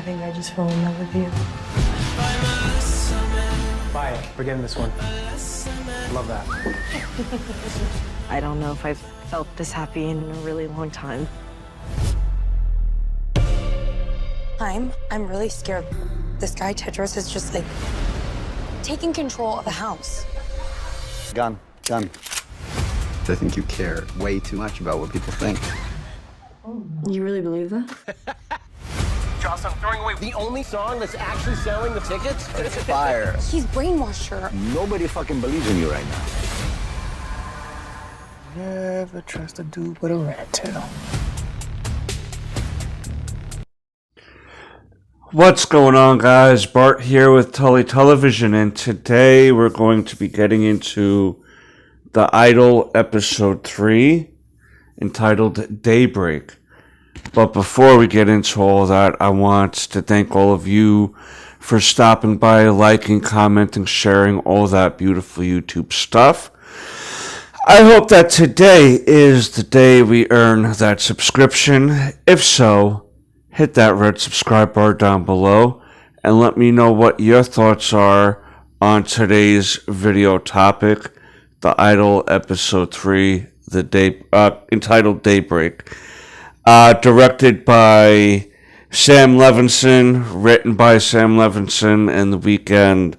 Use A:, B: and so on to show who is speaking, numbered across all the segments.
A: think I just fell in love with you.
B: Bye. We're getting this one. Love that.
A: I don't know if I've felt this happy in a really long time.
C: I'm really scared. This guy, Tedros, is just, like, taking control of the house.
D: Gun. I think you care way too much about what people think.
A: You really believe that?
B: Jocelyn, I'm throwing away the only song that's actually selling the tickets?
D: It's fire.
C: He's brainwashed her.
D: Nobody fucking believes in you right now.
B: Never trust a dude with a rat tail.
E: What's going on, guys? Bart here with Tully Television, and today we're going to be getting into The Idol episode 3, entitled Daybreak. But before we get into all that, I want to thank all of you for stopping by, liking, commenting, sharing, all that beautiful YouTube stuff. I hope that today is the day we earn that subscription. If so, hit that red subscribe bar down below and let me know what your thoughts are on today's video topic, The Idol episode 3, entitled Daybreak. Directed by Sam Levinson, written by Sam Levinson and The Weeknd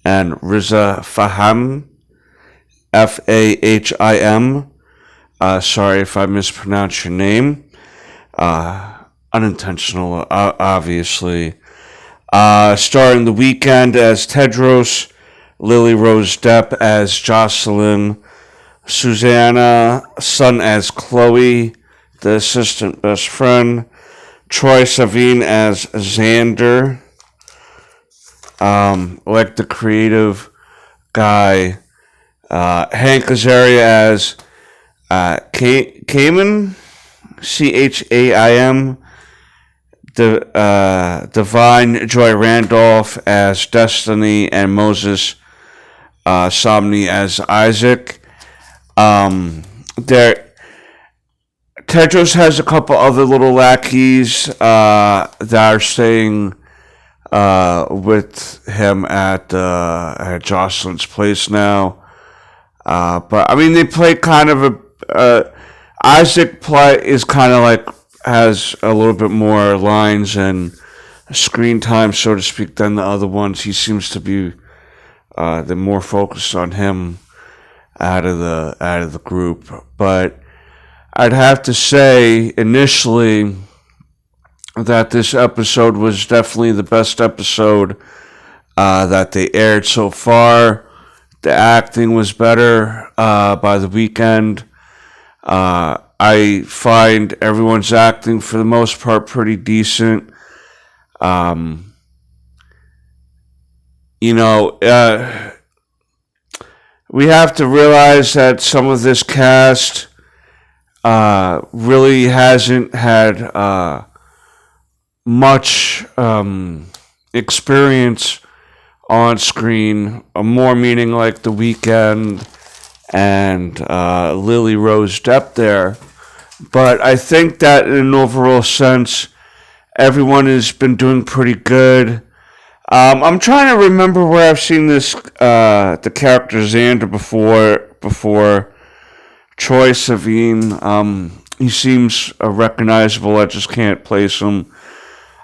E: and Riza Fahim, Fahim. Sorry if I mispronounced your name. Unintentional, obviously. Starring The Weeknd as Tedros, Lily Rose Depp as Jocelyn, Susanna Sun as Chloe, the assistant best friend, Troye Sivan as Xander, like the creative guy, Hank Azaria as Chaim, Chaim, Divine Joy Randolph as Destiny, and Moses Somni as Isaac. Tedros has a couple other little lackeys that are staying with him at Jocelyn's place now. But I mean, they play kind of Isaac is kind of like has a little bit more lines and screen time, so to speak, than the other ones. He seems to be the more focused on him out of the group. But I'd have to say initially that this episode was definitely the best episode that they aired so far. The acting was better by The Weeknd. I find everyone's acting for the most part pretty decent. We have to realize that some of this cast really hasn't had much experience on screen, more meaning like The Weeknd and Lily Rose Depp there. But I think that in an overall sense, everyone has been doing pretty good. I'm trying to remember where I've seen this, the character Xander before Troye Sivan. He seems recognizable. I just can't place him,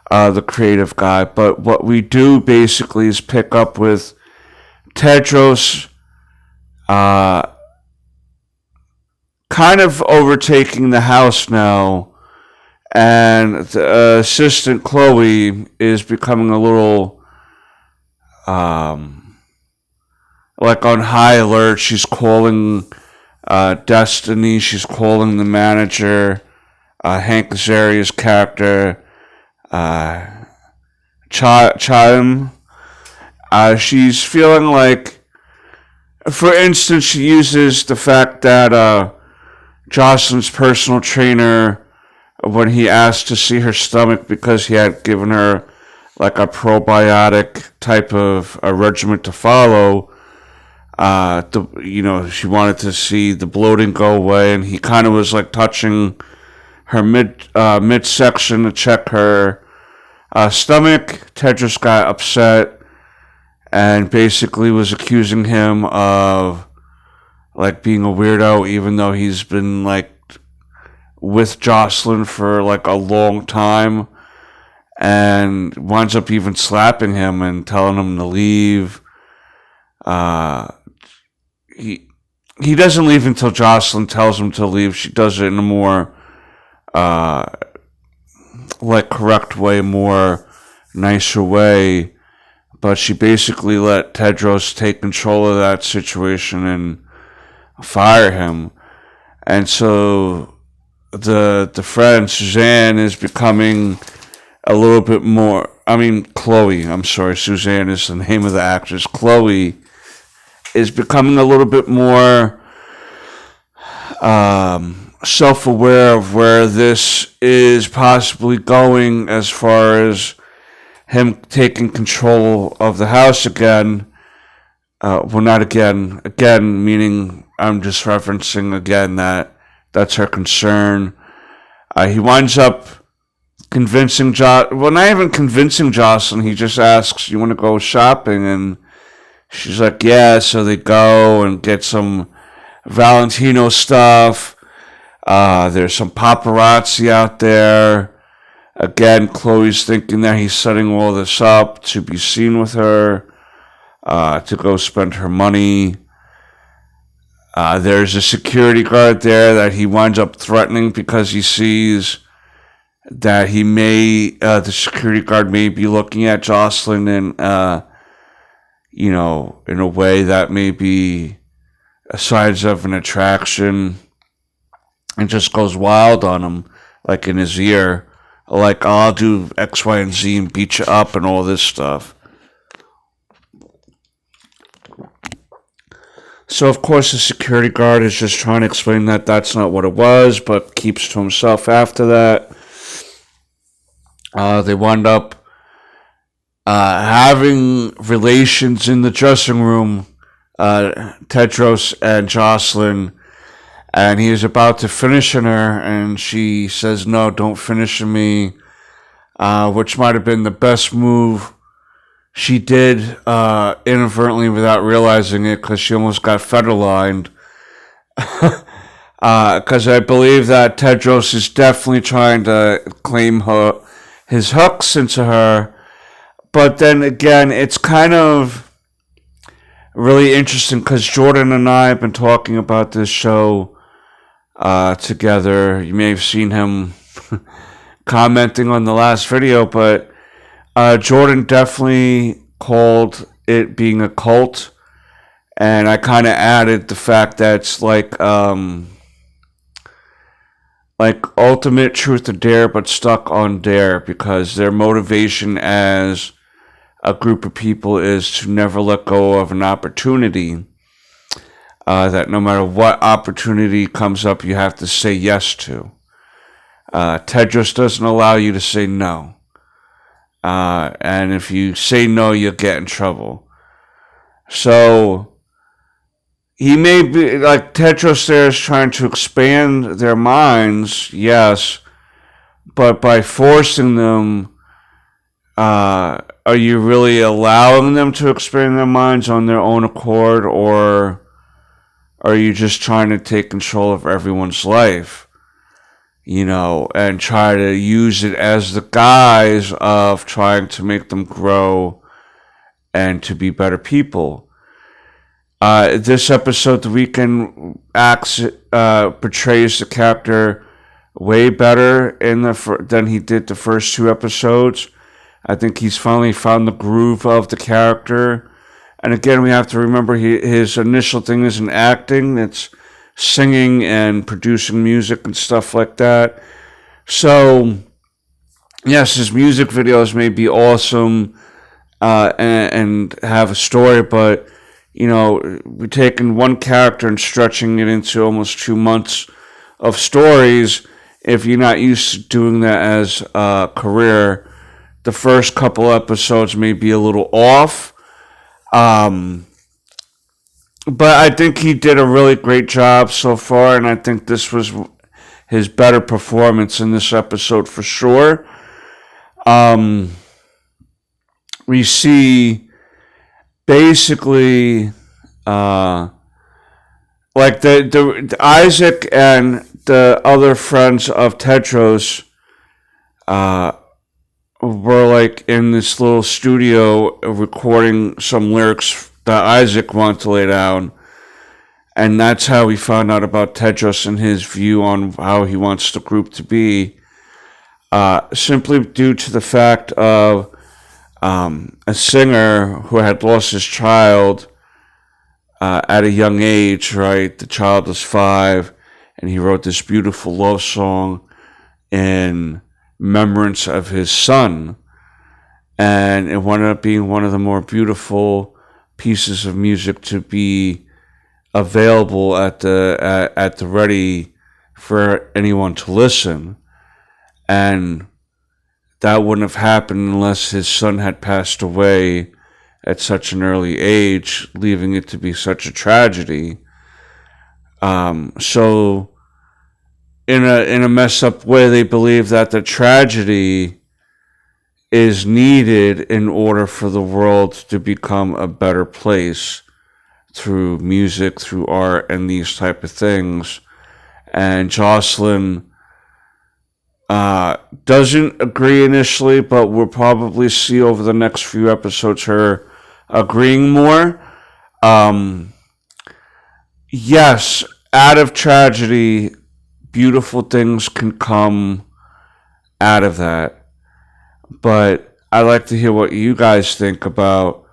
E: the creative guy. But what we do basically is pick up with Tedros kind of overtaking the house now, and the assistant Chloe is becoming a little like on high alert. She's calling Destiny, she's calling the manager, Hank Azaria's character, Chaim. She's feeling like, for instance, she uses the fact that Jocelyn's personal trainer, when he asked to see her stomach because he had given her like a probiotic type of a regimen to follow, she wanted to see the bloating go away, and he kind of was like touching her midsection to check her stomach. Tedros got upset and basically was accusing him of like being a weirdo, even though he's been like with Jocelyn for like a long time, and winds up even slapping him and telling him to leave. He doesn't leave until Jocelyn tells him to leave. She does it in a more like correct way, more nicer way. But she basically let Tedros take control of that situation and fire him. And so the friend Suzanne is becoming a little bit more, Chloe, I'm sorry, Suzanne is the name of the actress. Chloe is becoming a little bit more self-aware of where this is possibly going, as far as him taking control of the house again. Well, not again. Again, meaning I'm just referencing again that's her concern. He winds up convincing not even convincing Jocelyn. He just asks, "You want to go shopping?" And she's like, "Yeah." So they go and get some Valentino stuff. There's some paparazzi out there. Again, Chloe's thinking that he's setting all this up to be seen with her, to go spend her money. There's a security guard there that he winds up threatening because he sees that the security guard may be looking at Jocelyn in, in a way that may be signs of an attraction, and just goes wild on him, like in his ear, like, "Oh, I'll do X, Y, and Z and beat you up," and all this stuff. So, of course, the security guard is just trying to explain that that's not what it was, but keeps to himself after that. They wind up having relations in the dressing room, Tedros and Jocelyn, and he is about to finish on her, and she says, "No, don't finish on me," which might have been the best move she did inadvertently without realizing it, because she almost got federlined. Because I believe that Tedros is definitely trying to claim his hooks into her. But then again, it's kind of really interesting because Jordan and I have been talking about this show together. You may have seen him commenting on the last video, but Jordan definitely called it being a cult, and I kind of added the fact that it's like Ultimate Truth or Dare, but stuck on Dare, because their motivation as a group of people is to never let go of an opportunity. That no matter what opportunity comes up, you have to say yes to. Tedros doesn't allow you to say no. And if you say no, you'll get in trouble. So he may be, like, Tedros there is trying to expand their minds, yes, but by forcing them, are you really allowing them to expand their minds on their own accord, or are you just trying to take control of everyone's life, and try to use it as the guise of trying to make them grow and to be better people? This episode, The Weeknd portrays the character way better than he did the first two episodes. I think he's finally found the groove of the character. And again, we have to remember his initial thing isn't acting. It's singing and producing music and stuff like that. So, yes, his music videos may be awesome and have a story, but, we're taking one character and stretching it into almost 2 months of stories. If you're not used to doing that as a career, the first couple episodes may be a little off. But I think he did a really great job so far, and I think this was his better performance in this episode for sure. we see basically like the Isaac and the other friends of Tedros were like in this little studio recording some lyrics that Isaac wanted to lay down. And that's how we found out about Tedros and his view on how he wants the group to be. Simply due to the fact of a singer who had lost his child at a young age, right? The child was 5, and he wrote this beautiful love song in remembrance of his son. And it wound up being one of the more beautiful pieces of music to be available at the ready for anyone to listen. And that wouldn't have happened unless his son had passed away at such an early age, leaving it to be such a tragedy. So in a messed up way, they believe that the tragedy is needed in order for the world to become a better place through music, through art, and these type of things. And Jocelyn doesn't agree initially, but we'll probably see over the next few episodes her agreeing more. Yes, out of tragedy, beautiful things can come out of that. But I'd like to hear what you guys think about,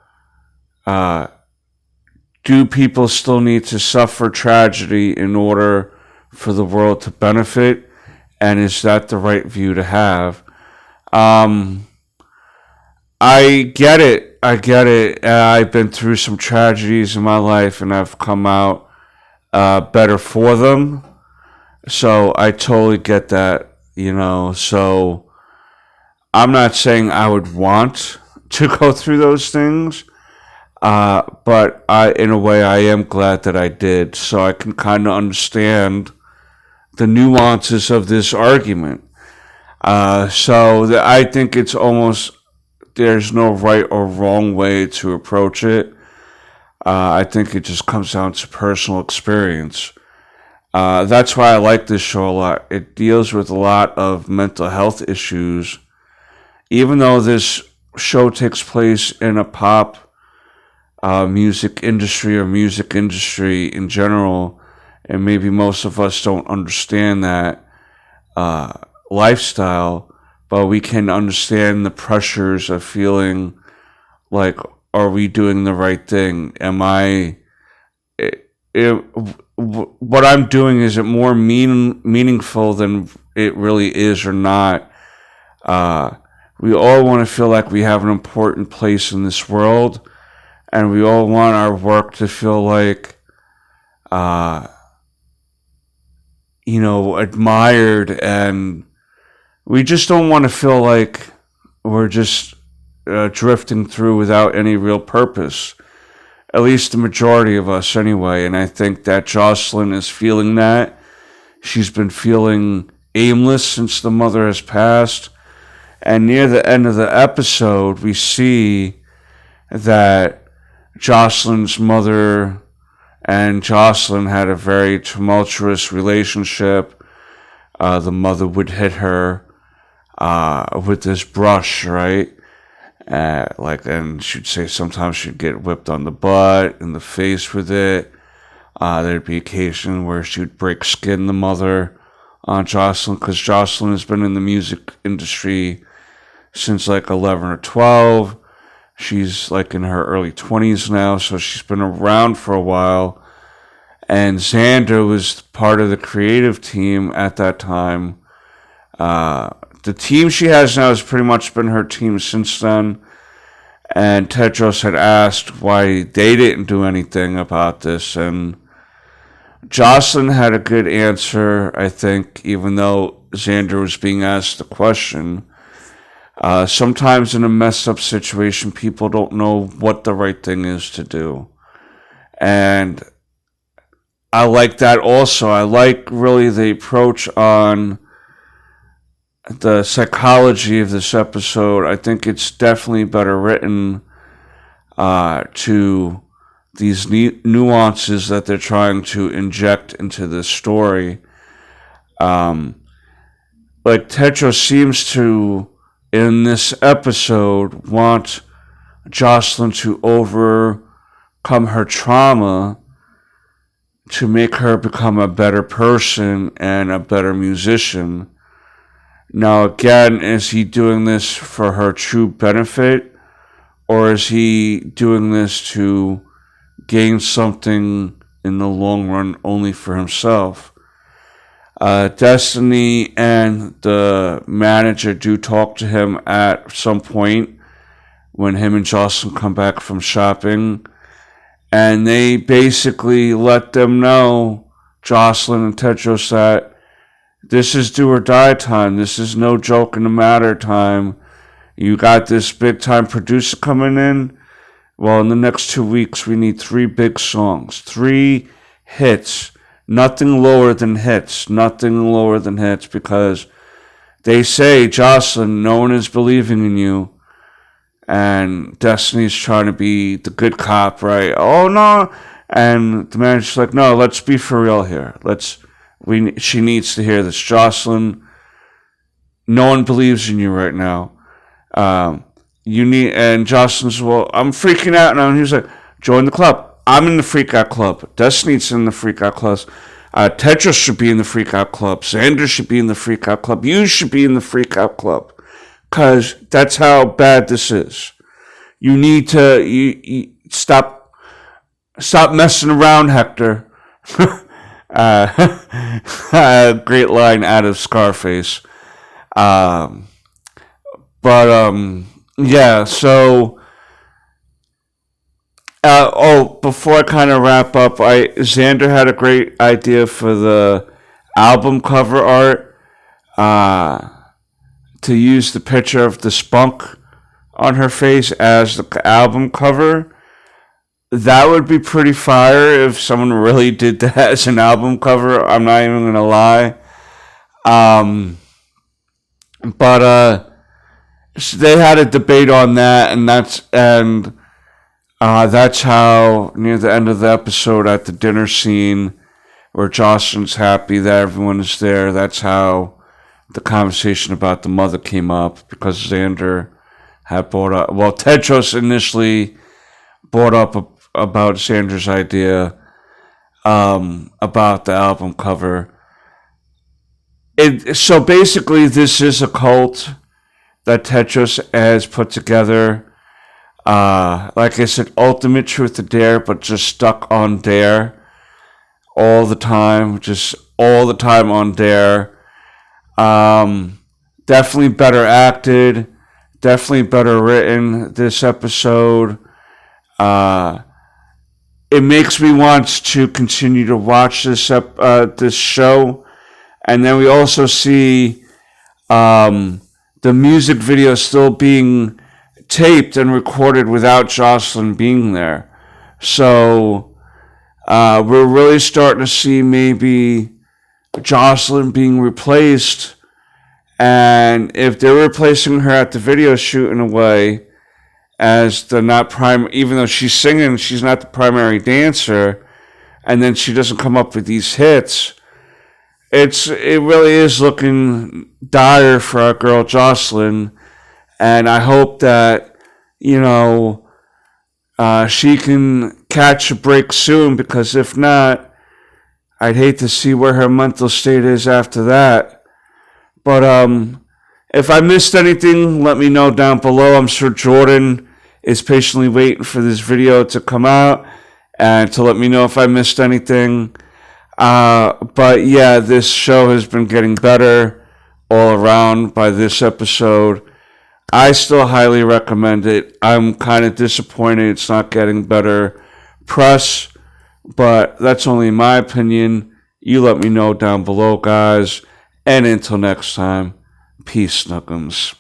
E: do people still need to suffer tragedy in order for the world to benefit? And is that the right view to have? I get it. I've been through some tragedies in my life, and I've come out better for them. So I totally get that, So I'm not saying I would want to go through those things, but in a way, I am glad that I did. So I can kind of understand the nuances of this argument. I think it's almost, there's no right or wrong way to approach it. I think it just comes down to personal experience. That's why I like this show a lot. It deals with a lot of mental health issues. Even though this show takes place in a pop music industry or music industry in general, and maybe most of us don't understand that lifestyle, but we can understand the pressures of feeling like, are we doing the right thing? What I'm doing, is it more meaningful than it really is or not? We all want to feel like we have an important place in this world, and we all want our work to feel like admired, and we just don't want to feel like we're just drifting through without any real purpose. At least the majority of us anyway. And I think that Jocelyn is feeling that. She's been feeling aimless since the mother has passed. And near the end of the episode, we see that Jocelyn's mother and Jocelyn had a very tumultuous relationship. The mother would hit her with this brush, right? And she'd say sometimes she'd get whipped on the butt, in the face with it. There'd be occasion where she would break skin, the mother, on Jocelyn, because Jocelyn has been in the music industry since like 11 or 12. She's like in her early 20s now, so she's been around for a while. And Xander was part of the creative team at that time. The team she has now has pretty much been her team since then. And Tedros had asked why they didn't do anything about this. And Jocelyn had a good answer, I think, even though Xander was being asked the question. Sometimes in a messed up situation, people don't know what the right thing is to do. And I like that also. I like really the approach on the psychology of this episode. I think it's definitely better written to these nuances that they're trying to inject into this story. Like Tedros seems to, in this episode, want Jocelyn to overcome her trauma to make her become a better person and a better musician. Now, again, is he doing this for her true benefit, or is he doing this to gain something in the long run only for himself? Destiny and the manager do talk to him at some point when him and Jocelyn come back from shopping, and they basically let them know, Jocelyn and Tedros, that this is do or die time. This is no joke in the matter time. You got this big time producer coming in. Well, in the next 2 weeks, we need 3 big songs, 3 hits. Nothing lower than hits. Nothing lower than hits, because they say, Jocelyn, no one is believing in you. And Destiny's trying to be the good cop, right? Oh, no. And the manager's like, no, let's be for real here. She needs to hear this. Jocelyn, no one believes in you right now. And Jocelyn's, well, I'm freaking out now. And he's like, join the club. I'm in the Freak Out Club. Destiny's in the Freak Out Club. Tedros should be in the Freak Out Club. Xander should be in the Freak Out Club. You should be in the Freak Out Club. Because that's how bad this is. You need to you stop messing around, Hector. Great line out of Scarface. Yeah, so... before I kind of wrap up, Xander had a great idea for the album cover art, to use the picture of the spunk on her face as the album cover. That would be pretty fire if someone really did that as an album cover. I'm not even gonna lie. So they had a debate on that, and that's how, near the end of the episode, at the dinner scene, where Jocelyn's happy that everyone is there, that's how the conversation about the mother came up, because Xander had brought up, well, Tedros initially brought up about Xander's idea about the album cover. So basically, this is a cult that Tedros has put together. Like I said, ultimate truth or dare, but just stuck on dare all the time, just all the time on dare. Definitely better acted, definitely better written this episode. It makes me want to continue to watch this show. And then we also see the music video still being taped and recorded without Jocelyn being there. So we're really starting to see maybe Jocelyn being replaced. And if they're replacing her at the video shoot in a way as the not prime, even though she's singing, she's not the primary dancer, and then she doesn't come up with these hits, it really is looking dire for our girl Jocelyn. And I hope that, she can catch a break soon, because if not, I'd hate to see where her mental state is after that. But if I missed anything, let me know down below. I'm sure Jordan is patiently waiting for this video to come out and to let me know if I missed anything. But yeah, this show has been getting better all around by this episode. I still highly recommend it. I'm kind of disappointed it's not getting better press, but that's only my opinion. You let me know down below, guys. And until next time, peace, Snuggums.